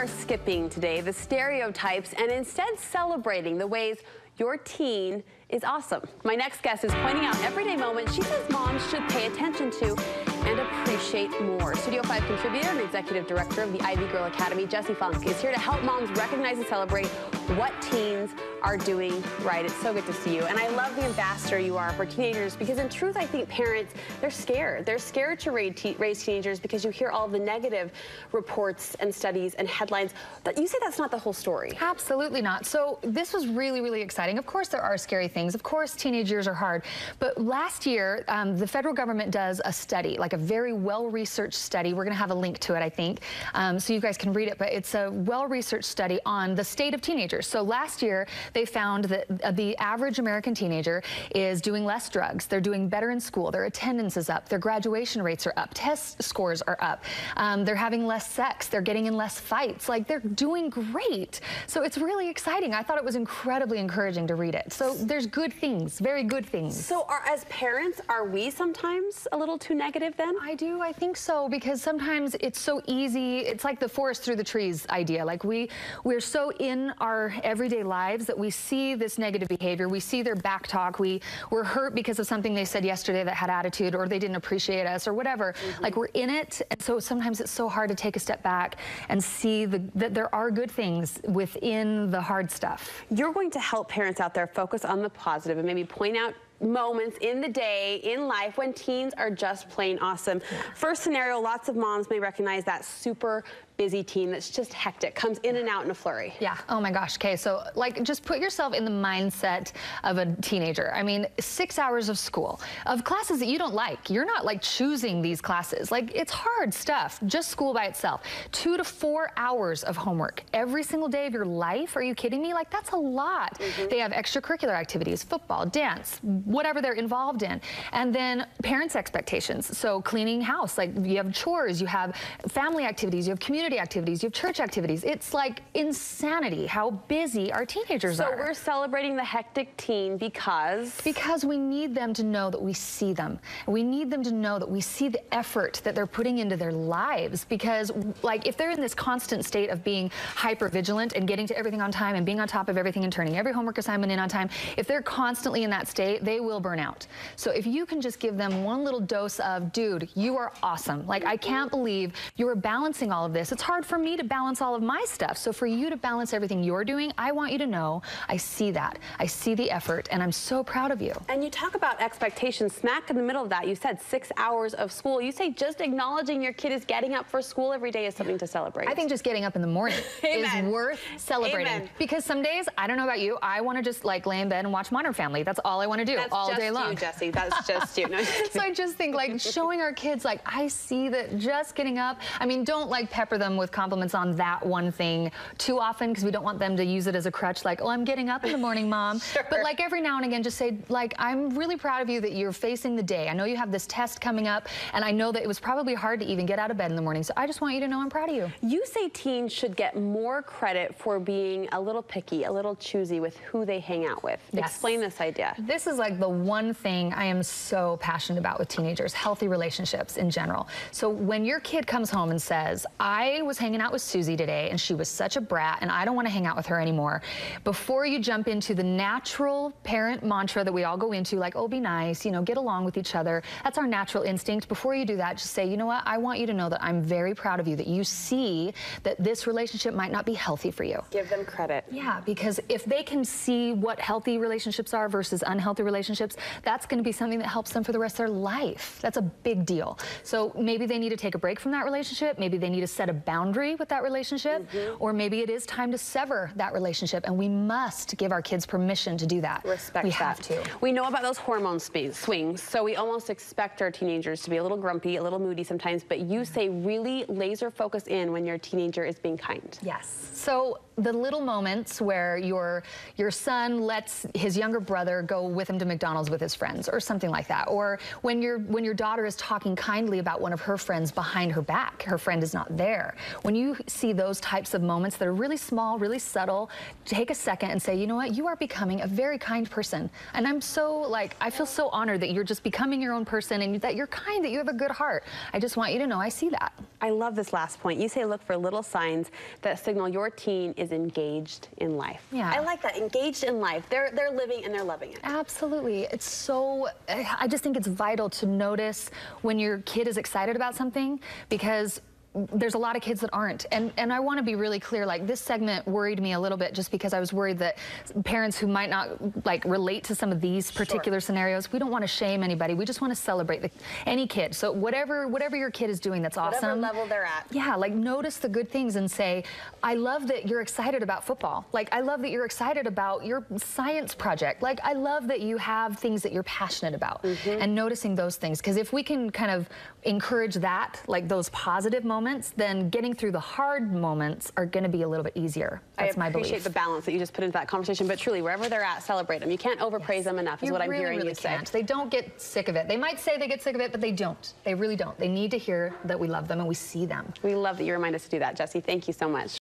are skipping today the stereotypes and instead celebrating the ways your teen is awesome. My next guest is pointing out everyday moments she says moms should pay attention to and appreciate more. Studio 5 contributor and executive director of the Ivy Girl Academy, Jessie Funk, is here to help moms recognize and celebrate what teens are doing right. It's so good to see you. And I love the ambassador you are for teenagers because in truth, I think parents, they're scared. They're scared to raise teenagers because you hear all the negative reports and studies and headlines. But you say that's not the whole story. Absolutely not. So this was really, really exciting. Of course, there are scary things. Of course, teenage years are hard. But last year, the federal government does a study, like a very well-researched study. We're going to have a link to it, I think, so you guys can read it. But it's a well-researched study on the state of teenagers. So last year, they found that the average American teenager is doing less drugs. They're doing better in school. Their attendance is up. Their graduation rates are up. Test scores are up. They're having less sex. They're getting in less fights. Like, they're doing great. So it's really exciting. I thought it was incredibly encouraging to read it. So there's good things, very good things. So as parents, are we sometimes a little too negative then? I do. I think so, because sometimes it's so easy. It's like the forest through the trees idea. Like we're so in our everyday lives that we see this negative behavior. We see their back talk. We're hurt because of something they said yesterday that had attitude, or they didn't appreciate us, or whatever. Like, we're in it, and so sometimes it's so hard to take a step back and see that there are good things within the hard stuff. You're going to help parents out there focus on the positive and maybe point out moments in the day, in life, when teens are just plain awesome. First scenario, lots of moms may recognize that super busy teen that's just hectic, comes in and out in a flurry. Yeah. Oh my gosh. Okay. So, like, just put yourself in the mindset of a teenager. I mean, 6 hours of school, of classes that you don't like. You're not like choosing these classes. Like, it's hard stuff, just school by itself. 2 to 4 hours of homework every single day of your life. Are you kidding me? Like, that's a lot. They have extracurricular activities, football, dance, whatever they're involved in. And then parents' expectations. So cleaning house, like, you have chores, you have family activities, you have community activities, you have church activities. It's like insanity how busy our teenagers are. So we're celebrating the hectic teen because we need them to know that we see them. We need them to know that we see the effort that they're putting into their lives, because, like, if they're in this constant state of being hyper vigilant and getting to everything on time and being on top of everything and turning every homework assignment in on time, if they're constantly in that state, they will burn out. So if you can just give them one little dose of, dude, you are awesome. Like, I can't believe you are balancing all of this. It's hard for me to balance all of my stuff. So for you to balance everything you're doing, I want you to know I see that. I see the effort, and I'm so proud of you. And you talk about expectations. Smack in the middle of that, you said 6 hours of school. You say just acknowledging your kid is getting up for school every day is something to celebrate. I think just getting up in the morning is worth celebrating. Because some days, I don't know about you, I want to just, like, lay in bed and watch Modern Family. That's all I want to do all day long. That's just you, Jessie. That's just you. No, just so I just think, like, showing our kids, like, I see that just getting up. I mean, don't, like, pepper them with compliments on that one thing too often, because we don't want them to use it as a crutch, like, oh, I'm getting up in the morning, Mom. But, like, every now and again, just say, like, I'm really proud of you that you're facing the day. I know you have this test coming up, and I know that it was probably hard to even get out of bed in the morning, so I just want you to know I'm proud of you. You say teens should get more credit for being a little picky, a little choosy with who they hang out with. Yes. Explain this idea. This is, like, the one thing I am so passionate about with teenagers, healthy relationships in general. So when your kid comes home and says, I was hanging out with Susie today and she was such a brat and I don't want to hang out with her anymore, before you jump into the natural parent mantra that we all go into, like, oh, be nice, you know, get along with each other. That's our natural instinct. Before you do that, just say, you know what, I want you to know that I'm very proud of you, that you see that this relationship might not be healthy for you. Give them credit. Yeah, because if they can see what healthy relationships are versus unhealthy relationships, that's going to be something that helps them for the rest of their life. That's a big deal. So maybe they need to take a break from that relationship. Maybe they need to set a boundary with that relationship, or maybe it is time to sever that relationship, and we must give our kids permission to do that. Respect we have to. We know about those hormone swings, so we almost expect our teenagers to be a little grumpy, a little moody sometimes, but you say really laser focus in when your teenager is being kind. Yes. So the little moments where your son lets his younger brother go with him to McDonald's with his friends or something like that. Or when your daughter is talking kindly about one of her friends behind her back, her friend is not there. When you see those types of moments that are really small, really subtle, take a second and say, you know what, you are becoming a very kind person. And I'm so, like, I feel so honored that you're just becoming your own person and that you're kind, that you have a good heart. I just want you to know I see that. I love this last point. You say look for little signs that signal your teen is engaged in life. Yeah. I like that, engaged in life. They're living and they're loving it. Absolutely. It's so, I just think it's vital to notice when your kid is excited about something, because there's a lot of kids that aren't. And I want to be really clear, like, this segment worried me a little bit just because I was worried that parents who might not, like, relate to some of these particular scenarios, we don't want to shame anybody. We just want to celebrate any kid. So whatever your kid is doing that's awesome. Whatever level they're at. Yeah, like, notice the good things and say, I love that you're excited about football. Like, I love that you're excited about your science project. Like, I love that you have things that you're passionate about. And noticing those things. Because if we can kind of encourage that, like those positive moments, then getting through the hard moments are going to be a little bit easier. That's my belief. I appreciate the balance that you just put into that conversation, but truly, wherever they're at, celebrate them. You can't overpraise them enough, is what I'm hearing you say. They don't get sick of it. They might say they get sick of it, but they don't. They really don't. They need to hear that we love them and we see them. We love that you remind us to do that, Jessie. Thank you so much.